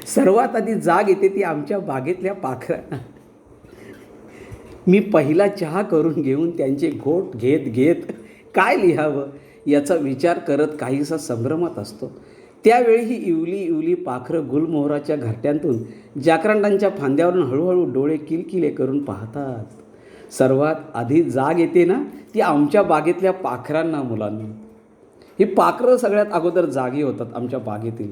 सर्वात आधी जाग येते ती आमच्या बागेतल्या पाखरांना. मी पहिला चहा करून घेऊन त्यांचे घोट घेत घेत काय लिहावं याचा विचार करत काहीसा संभ्रमात असतो. त्यावेळी ही इवली इवली पाखरं गुलमोहराच्या घरट्यांतून जाकरांडांच्या फांद्यावरून हळूहळू डोळे किलकिले करून पाहतात. सर्वात आधी जाग येते ना ती आमच्या बागेतल्या पाखरांना मुलांना. ही पाखरं सगळ्यात अगोदर जागी होतात आमच्या बागेतील.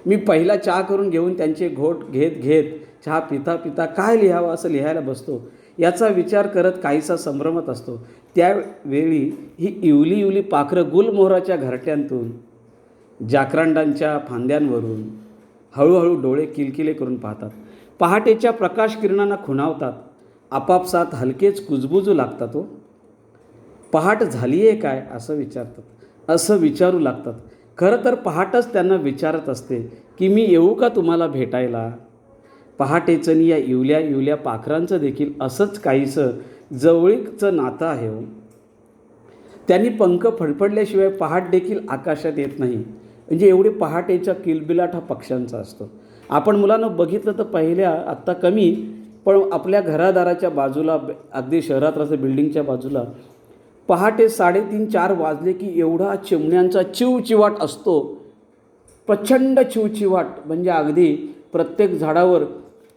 मी पहिला चहा करून घेऊन त्यांचे घोट घेत घेत चहा पिता पिता काय लिहावं असं लिहायला बसतो. याचा विचार करत काहीसा संभ्रमत असतो. त्यावेळी ही इवली इवली पाखरं गुलमोहराच्या घरट्यांतून जाकरांडांच्या फांद्यांवरून हळूहळू डोळे किलकिले करून पाहतात. पहाटेच्या प्रकाश किरणांना खुणावतात. आपापसात हलकेच कुजबुजू लागतात. हो, पहाट झाली आहे काय असं विचारतात, असं विचारू लागतात. खरं तर पहाटच त्यांना विचारत असते की मी येऊ का तुम्हाला भेटायला. पहाटेचं या इवल्या इवल्या पाखरांचं देखील असंच काहीसं जवळीकचं नातं आहे. हो, त्यांनी पंख फडफडल्याशिवाय पहाट देखील आकाशात येत नाही. म्हणजे एवढे पहाटेचा किलबिलाट हा पक्ष्यांचा असतो. आपण मुलांना बघितलं तर पहिल्या आत्ता कमी, पण आपल्या घरादाराच्या बाजूला अगदी शहरात असं बिल्डिंगच्या बाजूला पहाटे 3:30-4 वाजले की एवढा चिमण्यांचा चिवचिवाट असतो. प्रचंड चिवचिवाट, म्हणजे अगदी प्रत्येक झाडावर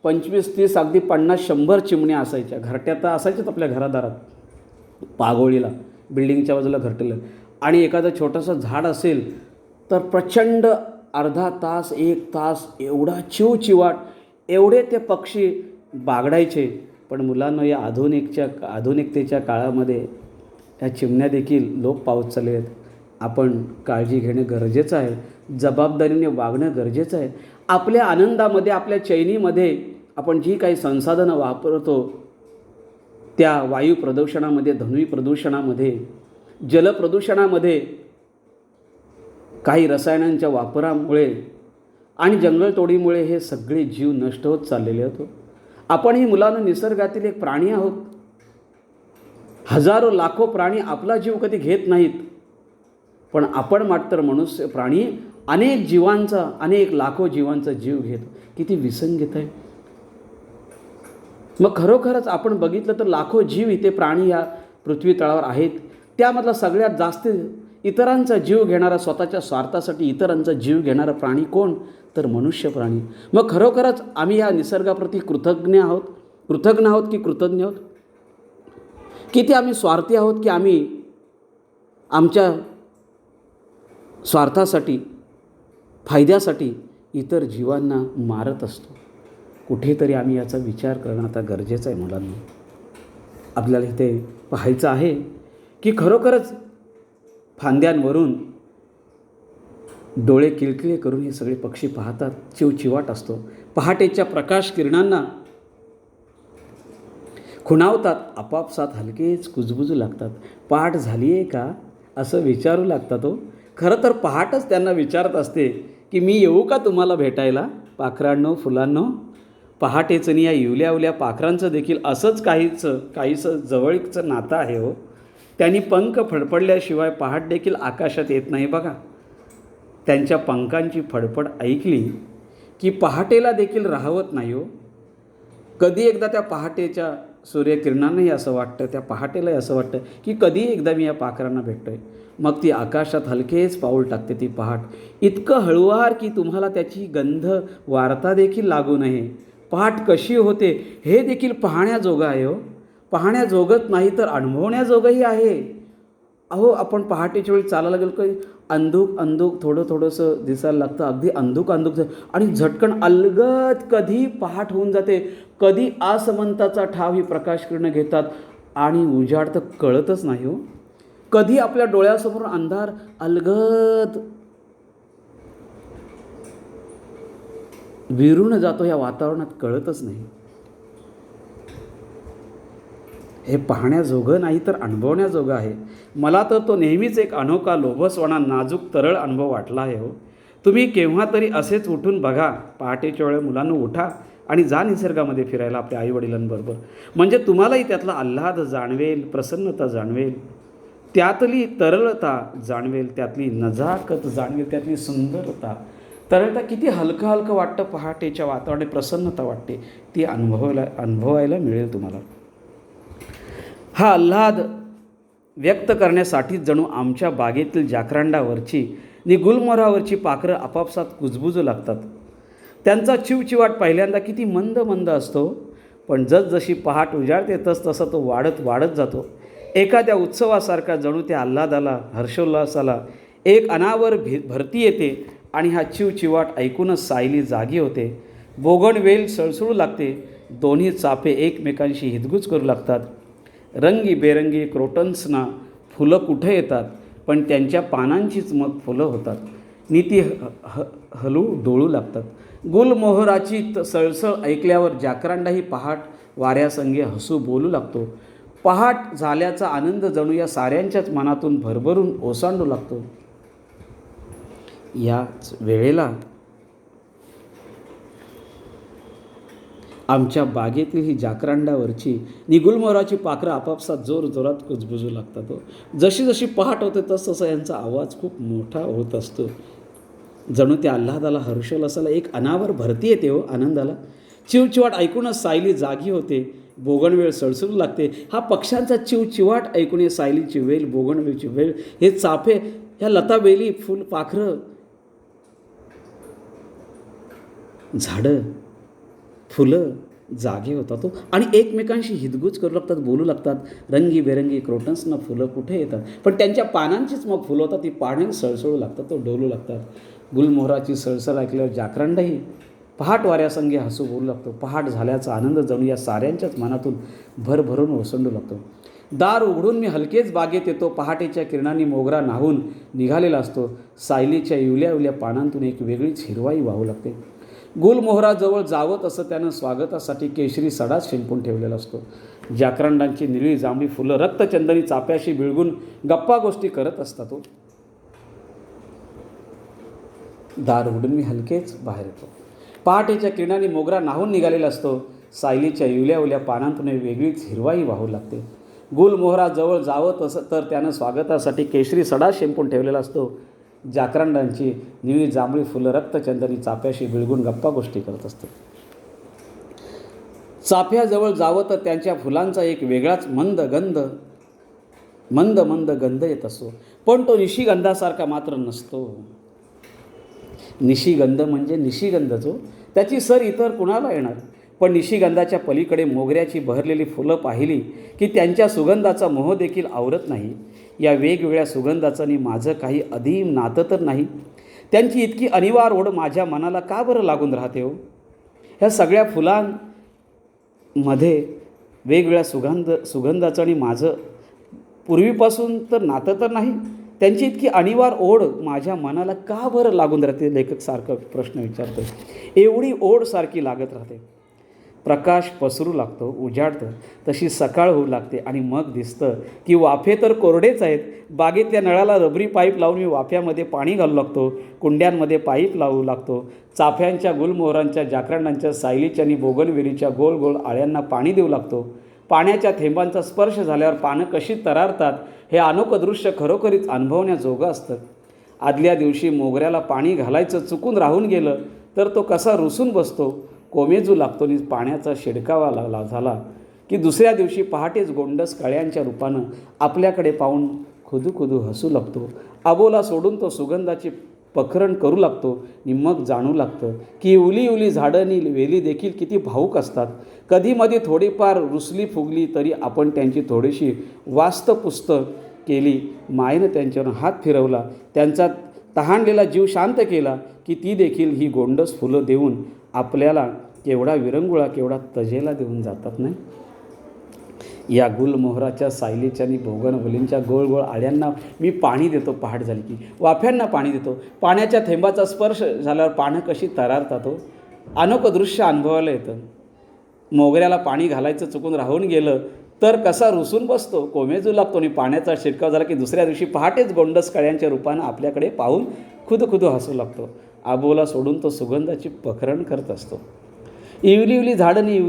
25-30 अगदी 50-100 चिमण्या असायच्या. घरट्या तर असायच्याच आपल्या घरादारात, पागोळीला बिल्डिंगच्या बाजूला घरटेलं. आणि एखादं छोटंसं झाड असेल तर प्रचंड अर्धा तास 1 तास एवढा चिवचिवाट, एवढे ते पक्षी बागडायचे. पण मुलांना या आधुनिकतेच्या काळामध्ये ह्या चिमण्या देखील लोप पावत चालले आहेत. आपण काळजी घेणं गरजेचं आहे, जबाबदारीने वागणं गरजेचं आहे. आपल्या आनंदामध्ये, आपल्या चैनीमध्ये आपण जी काही संसाधनं वापरतो त्या वायू प्रदूषणामध्ये, ध्वनी प्रदूषणामध्ये, जलप्रदूषणामध्ये, काही रसायनांच्या वापरामुळे आणि जंगलतोडीमुळे हे सगळे जीव नष्ट होत चाललेले होते. आपण ही मुलांना निसर्गातील एक प्राणी आहोत. हजारो लाखो प्राणी आपला जीव कधी घेत नाहीत, पण आपण मात्र मनुष्य प्राणी अनेक जीवांचा, अनेक लाखो जीवांचा जीव घेतो. किती विसंगत आहे. मग खरोखरच आपण बघितलं तर लाखो जीव इथे प्राणी या पृथ्वी तळावर आहेत. त्यामधला सगळ्यात जास्त इतरांचा जीव घेणारा, स्वतःच्या स्वार्थासाठी इतरांचा जीव घेणारा प्राणी कोण, तर मनुष्य प्राणी. मग खरोखरच आम्ही या निसर्गाप्रती कृतज्ञ आहोत की कृतज्ञ आहोत? किती आम्ही स्वार्थी आहोत की आम्ही आमच्या स्वार्थासाठी, फायद्यासाठी इतर जीवांना मारत असतो. कुठेतरी आम्ही याचा विचार करणं आता गरजेचं आहे. मुलांना आपल्याला इथे पाहायचं आहे की खरोखरच फांद्यांवरून डोळे किलकिले करून हे सगळे पक्षी पाहतात. चिवचिवाट असतो. पहाटेच्या प्रकाश किरणांना खुणावतात. आपापसात हलकेच कुजबुजू लागतात. पहाट झाली आहे का असं विचारू लागतात. हो, खरं तर पहाटच त्यांना विचारत असते की मी येऊ का तुम्हाला भेटायला. पाखरांनो, फुलांनो, पहाटेचं या इवल्या इवल्या पाखरांचं देखील असंच काहीसं जवळीकचं नातं आहे. हो, त्यांनी पंख फडफडल्याशिवाय पहाट देखील आकाशात येत नाही. बघा, त्यांच्या पंखांची फडफड ऐकली की पहाटेला देखील राहवत नाही. हो, कधी एकदा त्या पहाटेच्या सूर्यकिरणांनाही असं वाटतं, त्या पहाटेलाही असं वाटतं की कधी एकदा मी या पाखरांना भेटतो आहे. मग ती आकाशात हलकेच पाऊल टाकते ती पहाट. इतकं हळुवार की तुम्हाला त्याची गंध वार्ता देखील लागू नये. पहाट कशी होते हे देखील पाहण्याजोगं आहे. हो, पाहण्याजोगत नाही तर अनुभवण्याजोगंही आहे. अहो, आपण पहाटेच्या वेळी चालायला गेलो की अंधूक थोडंसं दिसायला लागतं, अगदी अंधूक आणि झटकन अलगद कधी पहाट होऊन जाते. कधी आसमंताचा ठाव ही प्रकाश किरणं घेतात आणि उजाड तर कळतच नाही. हो, कधी आपल्या डोळ्यासमोर अंधार अलगद विरून जातो, या वातावरणात कळतच नाही. हे पाहण्याजोगं नाही तर अनुभवण्याजोगं आहे. मला तर तो नेहमीच एक अनोखा, लोभसवाणा, नाजूक, तरळ अनुभव वाटला आहे. हो, तुम्ही केव्हा तरी असेच उठून बघा. पहाटेच्या वेळेला मुलांना उठा आणि जा निसर्गामध्ये फिरायला आपल्या आईवडिलांबरोबर. म्हणजे तुम्हालाही त्यातला आल्हाद जाणवेल, प्रसन्नता जाणवेल, त्यातली तरलता जाणवेल, त्यातली नजाकत जाणवेल, त्यातली सुंदरता. तरळता किती हलकं हलकं वाटतं, पहाटेच्या वातावरणात प्रसन्नता वाटते, ती अनुभवायला मिळेल तुम्हाला. हा आल्हाद व्यक्त करण्यासाठीच जणू आमच्या बागेतील जाकरांडावरची आणि गुलमोहरावरची पाखरं आपापसात कुजबुजू लागतात. त्यांचा चिवचिवाट पहिल्यांदा किती मंद मंद असतो, पण जसजशी पहाट उजाडते तसतसा तो वाढत वाढत जातो. एखाद्या उत्सवासारखा जणू त्या आल्हादाला, हर्षोल्लासाला एक अनावर भरती येते आणि हा चिवचिवाट ऐकूनच सायली जागी होते. बोगनवेल सळसळू लागते. दोन्ही चाफे एकमेकांशी हितगुज करू लागतात. रंगीबेरंगी क्रोटन्सना फुलं कुठे येतात, पण त्यांच्या पानांचीच मग फुलं होतात. नीती हलू डोळू लागतात. गुलमोहराची सळसळ ऐकल्यावर जाकरांडाही पहाट वाऱ्यासंगे हसू बोलू लागतो. पहाट झाल्याचा आनंद जणू या साऱ्यांच्याच मनातून भरभरून ओसांडू लागतो. याच वेळेला आमच्या बागेतील ही जाकरांडावरची नि गुलमोहराची पाखरं आपापसात जोरजोरात कुजबुजू लागतात. जशी जशी पहाट होते तसतसा यांचा आवाज खूप मोठा होत असतो. जणू त्या आल्हादाला, हर्षोल्लासाला एक अनावर भरती येते आनंदाला. चिवचिवाट ऐकूनच सायली जागी होते. बोगनवेल सळसळू लागते. हा पक्ष्यांचा चिवचिवाट ऐकून सायलीची वेल, बोगनवेलची वेल, हे चाफे, ह्या लतावेली, फुल, पाखरं, झाडं, फुलं जागे होतात आणि एकमेकांशी हितगुज करू लागतात, बोलू लागतात. रंगीबेरंगी क्रोटन्सना फुलं कुठे येतात, पण त्यांच्या पानांचीच मग फुलं होतात. ती पाण्याने सळसळू लागतात, डोलू लागतात. गुलमोहराची सळसळ ऐकल्यावर जाकरांडाही पहाट वाऱ्यासंगे हसू बोलू लागतो. पहाट झाल्याचा आनंद जणू या साऱ्यांच्याच मनातून भरभरून ओसंडू लागतो. दार उघडून मी हलकेच बागेत येतो. पहाटेच्या किरणांनी मोगरा न्हावून निघालेला असतो. सायलीच्या इवल्या इवल्या पानांतून एक वेगळीच हिरवाई वाहू लागते. गुलमोहराजवळ जावं तसं त्यानं स्वागतासाठी केशरी सडाच शिंपून ठेवलेला असतो. जाकरांडांची निळी जांभळी फुलं रक्तचंदनी चाप्याशी बिळगून गप्पा गोष्टी करत असतात. दार उघडून मी हलकेच बाहेर येतो. पहाटेच्या किरणांनी मोगरा न्हावून निघालेला असतो. सायलीच्या इवल्या इवल्या पानांतून वेगळीच हिरवाई वाहू लागते. गुलमोहराजवळ जावं तसं तर त्यानं स्वागतासाठी केशरी सडा शिंपून ठेवलेला असतो. जाकरांडांची निळी जांभळी फुलं रक्तचंदनी चाफ्याशी बिळगून गप्पा गोष्टी करत असतात. चाफ्याजवळ जावं तर त्यांच्या फुलांचा एक वेगळाच मंद मंद गंध येत असतो, पण तो निशिगंधासारखा मात्र नसतो. निशिगंध म्हणजे निशिगंधच, त्याची सर इतर कुणाला येणार. पण निशिगंधाच्या पलीकडे मोगऱ्याची बहरलेली फुलं पाहिली की त्यांच्या सुगंधाचा मोह देखील आवरत नाही. या वेगवेगळ्या सुगंधाचं माझं काही अधीम नातं तर नाही. त्यांची इतकी अनिवार ओढ माझ्या मनाला का बरं लागून राहते हो. ह्या सगळ्या फुलांमध्ये वेगवेगळ्या सुगंधाचं आणि माझं पूर्वीपासून तर नातं तर नाही. त्यांची इतकी अनिवार ओढ माझ्या मनाला का बरं लागून राहते. लेखक सारखं प्रश्न विचारतो. एवढी ओढ सारखी लागत राहते. प्रकाश पसरू लागतो, उजाडतं, तशी सकाळ होऊ लागते आणि मग दिसतं की वाफे तर कोरडेच आहेत. बागेतल्या नळाला रबरी पाईप लावून मी वाफ्यामध्ये पाणी घालू लागतो. कुंड्यांमध्ये पाईप लावू लागतो. चाफ्यांच्या, गुलमोहरांच्या, जाकरांडांच्या, सायलीच्या आणि बोगनवेलीच्या गोल गोल आळ्यांना पाणी देऊ लागतो. पाण्याच्या थेंबांचा स्पर्श झाल्यावर पानं कशी तरारतात हे अनोखं दृश्य खरोखरीच अनुभवण्याजोगं असतं. आदल्या दिवशी मोगऱ्याला पाणी घालायचं चुकून राहून गेलं तर तो कसा रुसून बसतो, कोमेजू लागतो आणि पाण्याचा शिडकावा झाला की दुसऱ्या दिवशी पहाटेच गोंडस काळ्यांच्या रूपानं आपल्याकडे पाहून खुदू हसू लागतो. अबोला सोडून तो सुगंधाची पखरण करू लागतो आणि मग जाणू लागतं की इवली झाडं आणि वेली देखील किती भावूक असतात. कधीमधी थोडीफार रुसली फुगली तरी आपण त्यांची थोडीशी वास्तपुस्त केली, मायेनं त्यांच्यावर हात फिरवला, त्यांचा तहानलेला जीव शांत केला की ती देखील ही गोंडस फुलं देऊन आपल्याला केवढा विरंगुळा, केवढा तजेला देऊन जातात नाही. या गुलमोहराच्या, सायलीच्या आणि बोगनवेलींच्या गोळ गोळ आळ्यांना मी पाणी देतो. पहाट झाली की वाफ्यांना पाणी देतो. पाण्याच्या थेंबाचा स्पर्श झाल्यावर पानं कशी तरारतात. अनोखं दृश्य अनुभवायला येतं. मोगऱ्याला पाणी घालायचं चुकून राहून गेलं तर कसा रुसून बसतो, कोमेजू लागतो आणि पाण्याचा शिरकाव झाला की दुसऱ्या दिवशी पहाटेच गोंडस काळ्यांच्या रूपानं आपल्याकडे पाहून खुदू हसू लागतो. आबोला सोडून तो सुगंधाची पखरण करत असतो. इवली झाडं आणि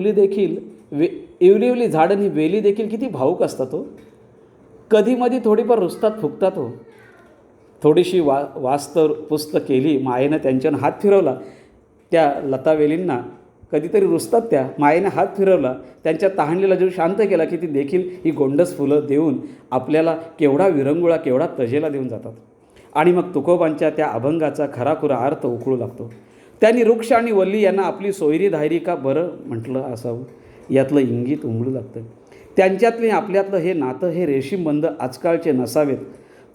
वेली देखील किती भावूक असतात. कधीमधी थोडीफार रुसतात, फुगतात. थोडीशी वास्त पुस्त केली, मायेनं त्यांच्यानं हात फिरवला. त्या लतावेलींना कधीतरी रुसतात त्या, मायेनं हात फिरवला, त्यांच्या तहानलेला जीव शांत केला की ती देखील ही गोंडस फुलं देऊन आपल्याला केवढा विरंगुळा, केवढा तजेला देऊन जातात. आणि मग तुकोबांच्या त्या अभंगाचा खराखुरा अर्थ उकळू लागतो. त्यांनी वृक्ष आणि वल्ली यांना आपली सोयरी धायरी का बरं म्हटलं असावं, यातलं इंगित उमळू लागतं. त्यांच्यातले आपल्यातलं हे नातं, हे रेशीमबंध आजकालचे नसावेत,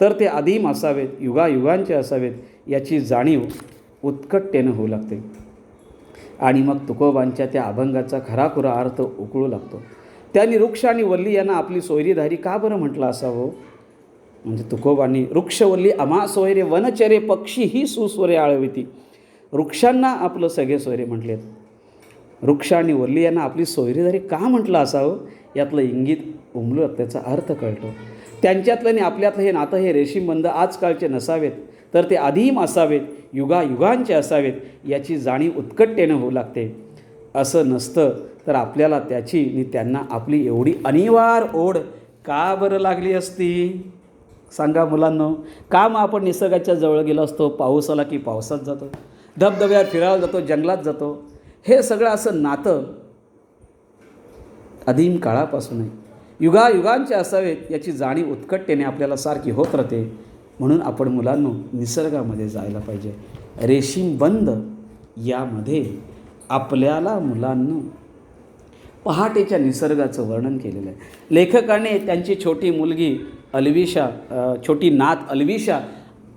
तर ते आदिम असावेत, युगायुगांचे असावेत, याची जाणीव उत्कटतेनं होऊ लागते. आणि मग तुकोबांच्या त्या अभंगाचा खराखुरा अर्थ उकळू लागतो. त्यांनी वृक्ष आणि वल्ली यांना आपली सोयरीधारी का बरं म्हटलं असावं, म्हणजे तुकोबांनी वृक्षवल्ली आम्हा सोयरे, वनचरे पक्षी ही सुस्वरे आळविती. वृक्षांना आपलं सगळे सोयरे म्हटलेत. वृक्ष आणि वल्ली यांना आपली सोयरीधारी का म्हटलं असावं, यातलं इंगित उमलू, त्याचा अर्थ कळतो. त्यांच्यातलं आणि आपल्यातलं हे नातं, हे रेशीमबंध आजकालचे नसावेत, तर ते आदिम असावेत, युगायुगांचे असावेत, याची जाणीव उत्कटतेनं होऊ लागते. असं नसतं तर आपल्याला त्याची आणि त्यांना आपली एवढी अनिवार्य ओढ का बरं लागली असती, सांगा मुलांनो. का मग आपण निसर्गाच्या जवळ गेलो असतो, पाऊस आला की पावसात जातो, धबधब्यावर फिरायला जातो, जंगलात जातो. हे सगळं असं नातं आदिम काळापासून आहे, युगायुगांचे असावेत, याची जाणीव उत्कटतेने आपल्याला सारखी होत राहते. म्हणून आपण मुलांनो निसर्गामध्ये जायला पाहिजे. रेशीमबंध यामध्ये आपल्याला मुलांनो पहाटेच्या निसर्गाचं वर्णन केलेलं आहे. लेखकाने त्यांची छोटी मुलगी अलविशा, छोटी नात अलविशा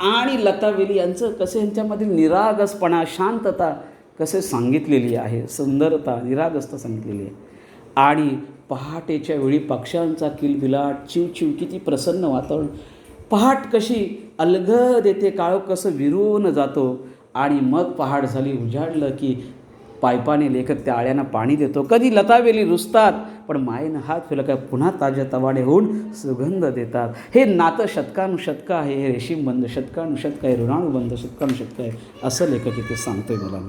आणि लतावेली यांचं कसे यांच्यामधील निरागसपणा, शांतता कसे सांगितलेली आहे, सुंदरता, निरागसता सांगितलेली आहे. आणि पहाटेच्या वेळी पक्ष्यांचा किलबिलाट, चिवचिव, किती प्रसन्न वातावरण. पहाट कशी अलगद येते, काळोख कसं विरून जातो आणि मग पहाट झाली, उजाडलं की पायपाने लेखक त्या आळ्यांना पाणी देतो. कधी लतावेली रुसतात, पण मायेनं हात फिरला काय पुन्हा ताज्या तवाने होऊन सुगंध देतात. हे नातं शतकानुशतकं आहे, हे रेशीमबंध शतकानुशतकं आहे, ऋणानुबंध शतकानुशतकं आहे, असं लेखक इथे सांगतोय मला.